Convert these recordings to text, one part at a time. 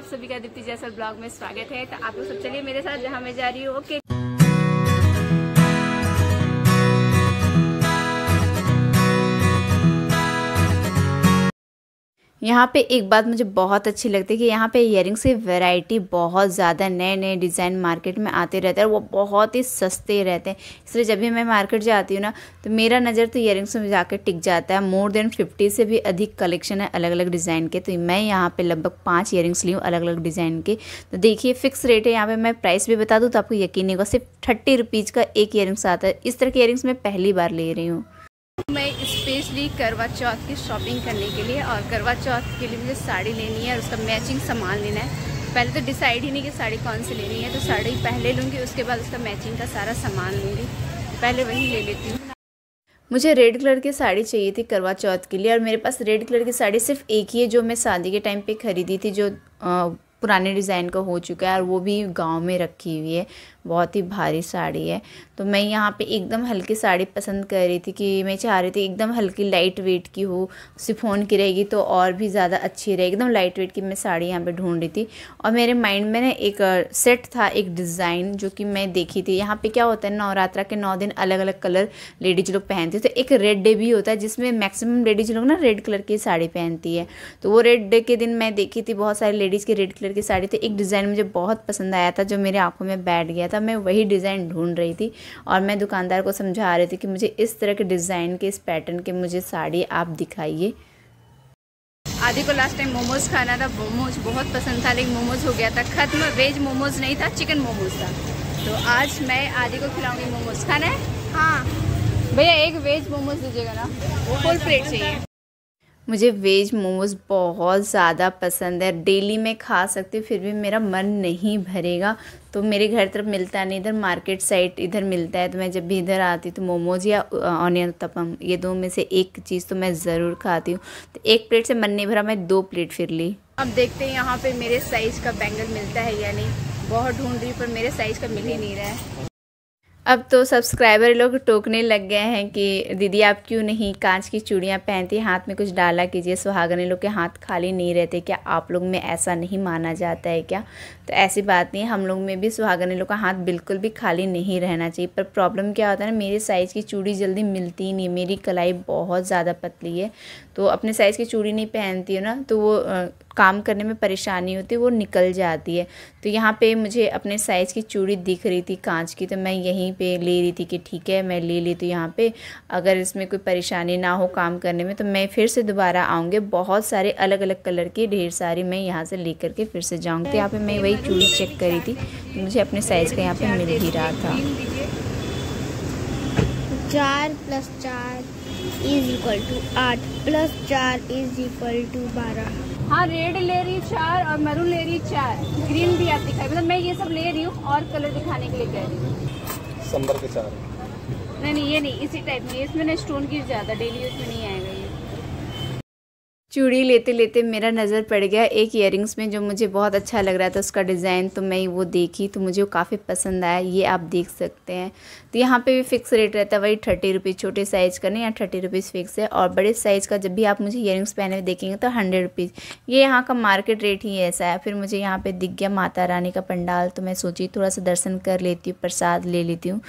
आप सभी का दीप्ति जैसवाल ब्लॉग में स्वागत है। तो आप लोग सब चलिए मेरे साथ जहाँ मैं जा रही हूँ। ओके, यहाँ पे एक बात मुझे बहुत अच्छी लगती है कि यहाँ पे इयरिंग्स की वैरायटी बहुत ज़्यादा, नए नए डिज़ाइन मार्केट में आते रहते हैं और वो बहुत ही सस्ते रहते हैं। इसलिए जब भी मैं मार्केट जाती हूँ ना तो मेरा नज़र तो इयरिंग्स में जाकर टिक जाता है। मोर देन 50 से भी अधिक कलेक्शन है अलग अलग डिज़ाइन के। तो मैं यहाँ पे लगभग 5 इयरिंग्स ली हूँ अलग अलग डिज़ाइन के। तो देखिए फिक्स रेट है यहाँ पर। मैं प्राइस भी बता दूँ तो आपको यकीन नहीं होगा, सिर्फ 30 रुपीज़ का एक इयरिंग्स आता है। इस तरह के इयरिंग्स मैं पहली बार ले रही हूँ। मैं स्पेशली करवा चौथ की शॉपिंग करने के लिए, और करवा चौथ के लिए मुझे साड़ी लेनी है और उसका मैचिंग सामान लेना है। पहले तो डिसाइड ही नहीं कि साड़ी कौन सी लेनी है, तो साड़ी पहले लूँगी, उसके बाद उसका मैचिंग का सारा सामान लूँगी। पहले वही ले लेती हूँ। मुझे रेड कलर की साड़ी चाहिए थी करवा चौथ के लिए, और मेरे पास रेड कलर की साड़ी सिर्फ एक ही है जो मैं शादी के टाइम पे ख़रीदी थी, जो पुराने डिज़ाइन का हो चुका है और वो भी गांव में रखी हुई है। बहुत ही भारी साड़ी है। तो मैं यहाँ पे एकदम हल्की साड़ी पसंद कर रही थी कि मैं चाह रही थी एकदम हल्की लाइट वेट की हो, शिफॉन की रहेगी तो और भी ज़्यादा अच्छी रहेगी। एकदम लाइट वेट की मैं साड़ी यहाँ पे ढूंढ रही थी और मेरे माइंड में ना एक सेट था, एक डिज़ाइन जो कि मैं देखी थी। यहाँ पे क्या होता है, नवरात्रा के 9 दिन अलग अलग कलर लेडीज लोग पहनती है। तो एक रेड डे भी होता है जिसमें मैक्सिमम लेडीज लोग ना रेड कलर की साड़ी पहनती है। तो वो रेड डे के दिन मैं देखी थी बहुत सारी लेडीज़ की रेड कलर की साड़ी। तो एक डिज़ाइन मुझे बहुत पसंद आया था जो मेरे आंखों में बैठ गया था। मैं वही डिज़ाइन ढूंढ रही थी और मैं दुकानदार को समझा रही थी कि मुझे इस तरह के डिज़ाइन के, इस पैटर्न के मुझे साड़ी आप दिखाइए। आदि को लास्ट टाइम मोमोज खाना था, मोमोज बहुत पसंद था, लेकिन मोमोज हो गया था खत्म। वेज मोमोज नहीं था, चिकन मोमोज था। तो आज मैं आदि को खिलाऊंगी मोमोज। खाना है? हाँ भैया, एक वेज मोमोज दीजिएगा ना, फुल प्लेट चाहिए। मुझे वेज मोमोज़ बहुत ज़्यादा पसंद है, डेली मैं खा सकती हूँ, फिर भी मेरा मन नहीं भरेगा। तो मेरे घर तरफ मिलता नहीं, इधर मार्केट साइड इधर मिलता है। तो मैं जब भी इधर आती हूँ तो मोमोज या ऑनियन उत्तपम, ये दो में से एक चीज़ तो मैं ज़रूर खाती हूँ। तो एक प्लेट से मन नहीं भरा, मैं 2 प्लेट फिर ली। अब देखते हैं यहाँ पे मेरे साइज़ का बैंगल मिलता है या नहीं। बहुत ढूंढ रही हूँ पर मेरे साइज़ का मिल ही नहीं रहा है। अब तो सब्सक्राइबर लोग टोकने लग गए हैं कि दीदी आप क्यों नहीं कांच की चूड़ियाँ पहनती, हाथ में कुछ डाला कीजिए। सुहागने लोग के हाथ खाली नहीं रहते क्या? आप लोग में ऐसा नहीं माना जाता है क्या? तो ऐसी बात नहीं है, हम लोग में भी सुहागने लोग का हाथ बिल्कुल भी खाली नहीं रहना चाहिए। पर प्रॉब्लम क्या होता है ना, मेरे साइज़ की चूड़ी जल्दी मिलती ही नहीं। मेरी कलाई बहुत ज़्यादा पतली है, तो अपने साइज़ की चूड़ी नहीं पहनती हूँ ना तो वो काम करने में परेशानी होती है, वो निकल जाती है। तो यहाँ पे मुझे अपने साइज़ की चूड़ी दिख रही थी कांच की, तो मैं यहीं पे ले रही थी कि ठीक है मैं ले लेती हूँ यहाँ पे। अगर इसमें कोई परेशानी ना हो काम करने में तो मैं फिर से दोबारा आऊँगी। बहुत सारे अलग अलग कलर की ढेर सारी मैं यहाँ से ले करके फिर से जाऊँगी। तो यहाँ पर मैं वही चूड़ी चेक करी थी, तो मुझे अपने साइज़ का यहाँ पर मिल ही रहा था। 4 + 4 = 8 + 4 = 12। हाँ, रेड ले रही 4 और मैरून ले रही 4, ग्रीन भी आप दिखाई। मतलब मैं ये सब ले रही हूँ और कलर दिखाने के लिए कह रही हूँ। संबर के 4 नहीं ये नहीं, इसी टाइप में। इसमें ना स्टोन गिर जाता, डेली यूज में नहीं आएगा ये। चूड़ी लेते लेते मेरा नज़र पड़ गया एक इयरिंग्स में जो मुझे बहुत अच्छा लग रहा था उसका डिज़ाइन। तो मैं वो देखी तो मुझे वो काफ़ी पसंद आया। ये आप देख सकते हैं। तो यहाँ पे भी फ़िक्स रेट रहता है, वही 30 रुपीज़। छोटे साइज़ का नहीं, यहाँ 30 रुपीज़ फ़िक्स है। और बड़े साइज़ का जब भी आप मुझे इयरिंग्स पहने हुए देखेंगे तो 100 रुपीज़। ये यहाँ का मार्केट रेट ही ऐसा है। फिर मुझे यहाँ पर दिख गया माता रानी का पंडाल, तो मैं सोची थोड़ा सा दर्शन कर लेती हूँ, प्रसाद ले लेती हूँ।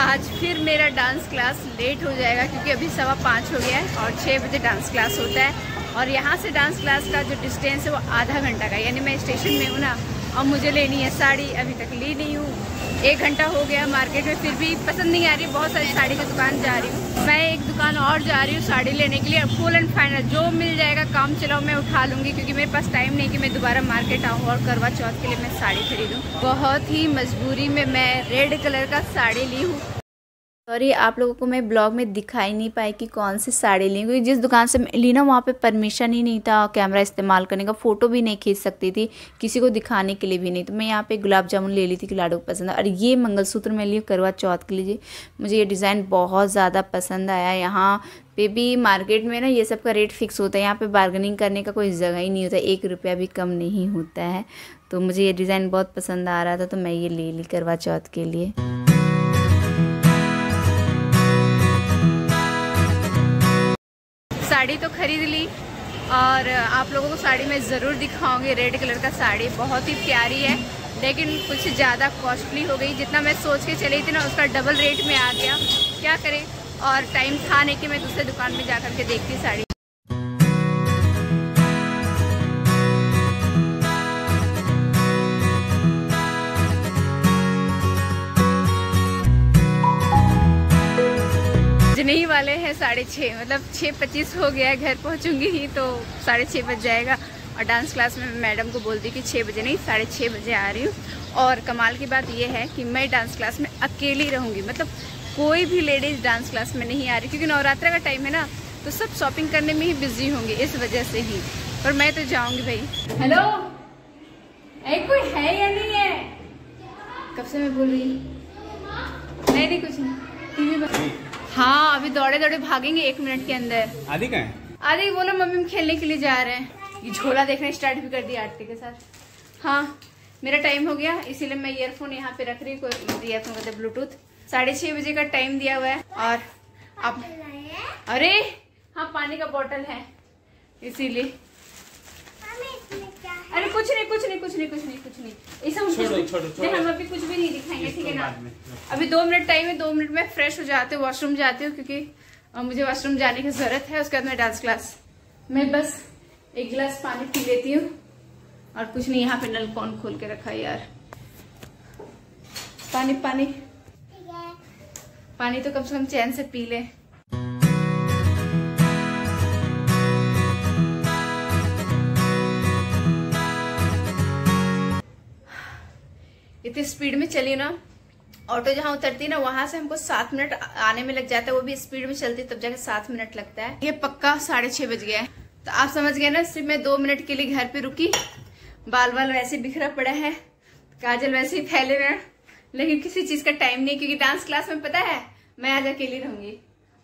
आज फिर मेरा डांस क्लास लेट हो जाएगा क्योंकि अभी 5:15 हो गया है और 6 बजे डांस क्लास होता है। और यहाँ से डांस क्लास का जो डिस्टेंस है वो आधा घंटा का, यानी मैं स्टेशन में हूँ ना और मुझे लेनी है साड़ी। अभी तक ली नहीं हूँ, 1 घंटा हो गया मार्केट में, फिर भी पसंद नहीं आ रही। बहुत सारी साड़ी की दुकान जा रही हूँ। मैं एक दुकान और जा रही हूँ साड़ी लेने के लिए। फुल एंड फाइनल जो मिल जाएगा काम चलाओ मैं उठा लूँगी, क्योंकि मेरे पास टाइम नहीं कि मैं दोबारा मार्केट आऊँ और करवा चौथ के लिए मैं साड़ी खरीदूँ। बहुत ही मजबूरी में मैं रेड कलर का साड़ी ली हूँ। सॉरी, आप लोगों को मैं ब्लॉग में दिखाई नहीं पाई कि कौन सी साड़ी ली, क्योंकि जिस दुकान से मैं ली ना वहाँ पे परमिशन ही नहीं था कैमरा इस्तेमाल करने का। फ़ोटो भी नहीं खींच सकती थी, किसी को दिखाने के लिए भी नहीं। तो मैं यहाँ पे गुलाब जामुन ले ली थी कि लाडू को पसंद है। और ये मंगलसूत्र मैं ली करवा चौथ के लिए। मुझे ये डिज़ाइन बहुत ज़्यादा पसंद आया। यहाँ पे भी मार्केट में ना ये सब का रेट फिक्स होता है, यहाँ पे बार्गेनिंग करने का कोई जगह ही नहीं होता, 1 रुपया भी कम नहीं होता है। तो मुझे ये डिज़ाइन बहुत पसंद आ रहा था तो मैं ये ले ली करवा चौथ के लिए। साड़ी तो खरीद ली और आप लोगों को साड़ी मैं ज़रूर दिखाऊंगी। रेड कलर का साड़ी बहुत ही प्यारी है, लेकिन कुछ ज़्यादा कॉस्टली हो गई। जितना मैं सोच के चली थी ना उसका डबल रेट में आ गया, क्या करें। और टाइम था नहीं कि मैं दूसरे दुकान में जा कर के देखती साड़ी। नहीं वाले हैं 6:30, मतलब 6:25 हो गया है। घर पहुंचूंगी ही तो 6:30 बज जाएगा। और डांस क्लास में मैडम को बोलती कि 6 बजे नहीं 6:30 बजे आ रही हूँ। और कमाल की बात यह है कि मैं डांस क्लास में अकेली रहूँगी, मतलब कोई भी लेडीज़ डांस क्लास में नहीं आ रही, क्योंकि नवरात्रि का टाइम है ना, तो सब शॉपिंग करने में ही बिजी होंगे, इस वजह से ही। पर मैं तो जाऊँगी भाई। हेलो, कोई है या नहीं है? कब से मैं बोल रही हूँ। नहीं कुछ नहीं। हाँ, अभी दौड़े दौड़े भागेंगे 1 मिनट के अंदर। आदि कहाँ है? आदि वो ना मम्मी खेलने के लिए जा रहे हैं। ये झोला देखना स्टार्ट भी कर दिया आरती के साथ। हाँ, मेरा टाइम हो गया, इसीलिए मैं ईयरफोन यहाँ पे रख रही हूँ। ईयरफोन कहते ब्लूटूथ। 6:30 बजे का टाइम दिया हुआ है। और आप, अरे हाँ, पानी का बोतल है इसीलिए। अरे कुछ नहीं ऐसा हम अभी कुछ भी नहीं दिखाएंगे, ठीक है ना। अभी 2 मिनट टाइम है, 2 मिनट में फ्रेश हो जाते हो, वॉशरूम जाती हूँ, क्योंकि मुझे वॉशरूम जाने की जरूरत है। उसके बाद में डांस क्लास मैं बस 1 गिलास पानी पी लेती हूँ और कुछ नहीं। यहाँ पे नल कौन खोल के रखा है यार। पानी तो कम से कम चैन से पी ले। इतनी स्पीड में चली ना, ऑटो जहाँ उतरती है ना वहां से हमको 7 मिनट आने में लग जाता है। वो भी स्पीड में चलती तब जाके 7 मिनट लगता है। ये पक्का 6:30 बज गया है, तो आप समझ गए ना। सिर्फ मैं 2 मिनट के लिए घर पे रुकी। बाल वैसे बिखरा पड़ा है, काजल वैसे ही फैले हुए हैं, लेकिन किसी चीज का टाइम नहीं, क्योंकि डांस क्लास में पता है मैं आज अकेली रहूंगी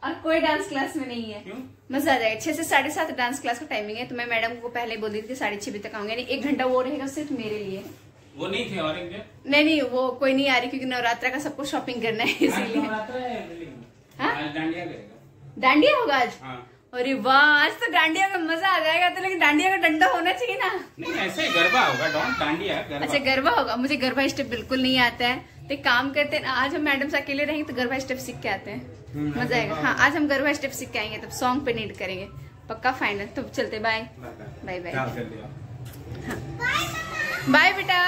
और कोई डांस क्लास में नहीं है। मजा आ जाएगा। 6 से 7:30 डांस क्लास का टाइमिंग है। तो मैं मैडम को पहले बोल दी थी 6:30 बजे तक आऊंगी, यानी 1 घंटा वो रहेगा सिर्फ मेरे लिए। वो नहीं थे और नहीं वो कोई नहीं आ रही, क्योंकि नवरात्रा का सबको शॉपिंग करना है, इसीलिए। डांडिया होगा आज। अरे वाह, आज तो डांडिया का मजा आ जाएगा। तो लेकिन डांडिया का डंडा होना चाहिए ना। नहीं, ऐसे गरबा होगा, डांडिया गरबा। अच्छा, गरबा होगा। मुझे गरबा स्टेप बिल्कुल नहीं आता है। तो काम करते हैं ना, आज हम मैडम से अकेले रहेंगे तो गरबा स्टेप सीख के आते हैं, मजा आएगा। हाँ, आज हम गरबा स्टेप सीख के आएंगे, तब सॉन्ग पे नीड करेंगे, पक्का फाइनल। तो चलते, बाय बाय बाय। बाय बेटा।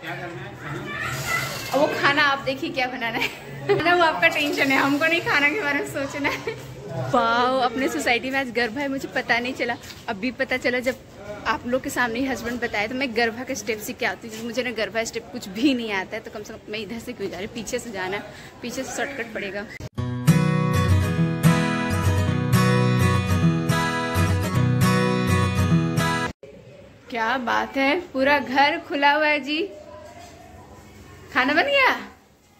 क्या करना है? वो खाना आप देखिए क्या बनाना है ना, वो आपका टेंशन है, हमको नहीं खाना के बारे में सोचना है। वाह, अपने सोसाइटी में आज गरबा है, मुझे पता नहीं चला। अभी पता चला जब आप लोग के सामने ही हस्बैंड बताया। तो मैं गरबा का स्टेप सीख के आती हूँ, मुझे ना गरबा स्टेप कुछ भी नहीं आता है। तो कम से कम मैं इधर से क्यों जा रही, पीछे से जाना, पीछे से शॉर्टकट पड़ेगा। क्या बात है, पूरा घर खुला हुआ है जी। खाना बन गया?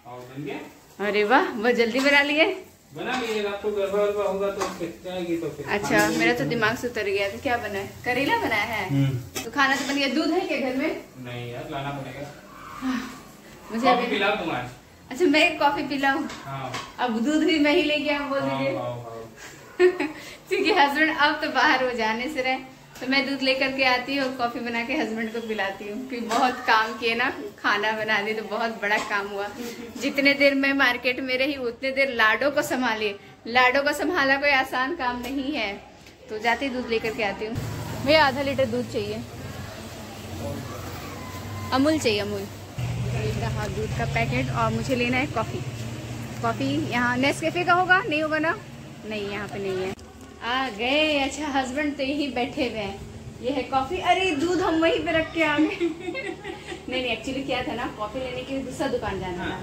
बन गया। अरे वाह, बहुत जल्दी बना लिए। बना लिए, आपको गरबा होगा तो फिर। अच्छा, मेरा तो दिमाग से उतर गया था। क्या बना है? करेला बनाया है। तो खाना तो बन गया। दूध है क्या घर में? नहीं यार, लाना पड़ेगा। मुझे कॉफी पिलाओ तुम्हारे। अच्छा, मैं कॉफी पिलाऊं? अब दूध भी मैं ही लेके आऊं, बोल दीजिए। क्योंकि हस्बैंड अब तो बाहर हो जाने से रहे, तो मैं दूध लेकर के आती हूँ और कॉफी बना के हस्बैंड को पिलाती हूँ। क्योंकि बहुत काम किए ना, खाना बना दी तो बहुत बड़ा काम हुआ। जितने देर मैं मार्केट में रही उतने देर लाडो को संभाली। लाडो को संभाला कोई आसान काम नहीं है। तो जाते ही दूध लेकर के आती हूँ। भैया आधा लीटर दूध चाहिए, अमूल चाहिए, अमूल। हाँ, दूध का पैकेट। और मुझे लेना है कॉफ़ी। कॉफ़ी यहाँ नेस्कैफे का होगा? नहीं होगा ना? नहीं, यहाँ पे नहीं है। आ गए। अच्छा, हस्बैंड तो यही बैठे हुए हैं। ये है कॉफी। अरे दूध हम वहीं पे रख के आ गए। नहीं, एक्चुअली क्या था ना, कॉफी लेने के लिए दूसरा दुकान जाना था।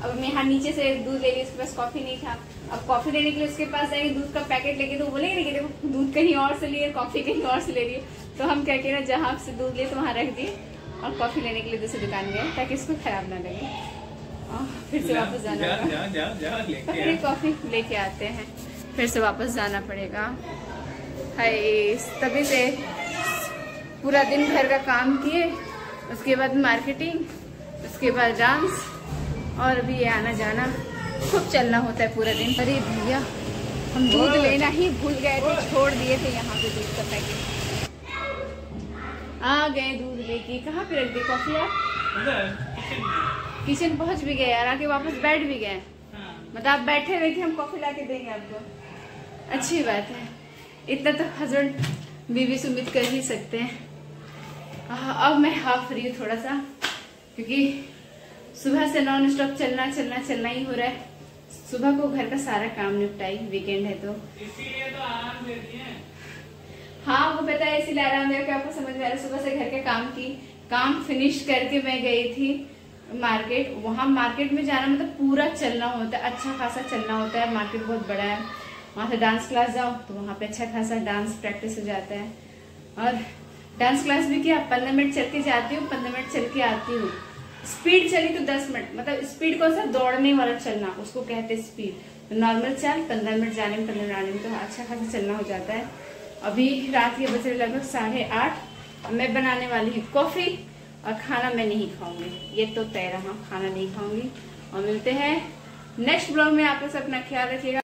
अब मैं यहाँ नीचे से दूध ले ली, उसके पास कॉफी नहीं था। अब कॉफी लेने के लिए उसके पास जाएंगे, दूध का पैकेट लेके, तो बोलेंगे नहीं कि देखो दूध कहीं और से लिए, कॉफी कहीं और से ले लिए। तो हम क्या किए ना, जहाँ से दूध लिए तो वहाँ रख दिए और कॉफी लेने के लिए दूसरी दुकान गए, ताकि इसको खराब ना लगे। फिर से वापस जाना, कॉफी लेके आते हैं, फिर से वापस जाना पड़ेगा। हाय, तभी से पूरा दिन घर का काम किए उसके बाद मार्केटिंग, उसके बाद डांस, और अभी ये आना जाना खूब चलना होता है पूरा दिन। अरे भैया हम दूध लेना ही भूल गए थे, छोड़ दिए थे यहाँ पे दूध का पैकेट। आ गए दूध लेके। कहाँ पे रख दी कॉफी आप? किचन पहुँच भी गए यार, आके वापस बैठ भी गए। मतलब आप बैठे रहे कि हम कॉफी ला के देंगे आपको, अच्छी बात है। इतना तो हस्बैंड बीवी से उम्मीद कर ही सकते हैं। अब मैं हाफ फ्री हूँ थोड़ा सा, क्योंकि सुबह से नॉन स्टॉप चलना ही हो रहा है। सुबह को घर का सारा काम निपटाई, वीकेंड है तो इसीलिए तो आराम देती है। हाँ वो पता है, इसीलिए आराम दे के आपको समझ में आ रहा है। सुबह से घर के काम फिनिश करके मैं गई थी मार्केट। वहाँ मार्केट में जाना मतलब पूरा चलना होता है, अच्छा खासा चलना होता है। मार्केट बहुत बड़ा है। वहाँ से डांस क्लास जाओ तो वहाँ पे अच्छा खासा डांस प्रैक्टिस हो जाता है। और डांस क्लास भी क्या 15 मिनट चल के जाती हूँ, 15 मिनट चल के आती हूँ। स्पीड चली तो 10 मिनट, मतलब स्पीड को सा दौड़ने वाला चलना उसको कहते हैं स्पीड। नॉर्मल चल 15 मिनट जाने में 15 मिनट आने में तो अच्छा खासा चलना हो जाता है। अभी रात के बजे लगभग 8:30। मैं बनाने वाली हूँ कॉफी और खाना मैं नहीं खाऊंगी, ये तो तय रहा, खाना नहीं खाऊंगी। और मिलते हैं नेक्स्ट ब्लॉग में। आप लोग अपना ख्याल रखिएगा।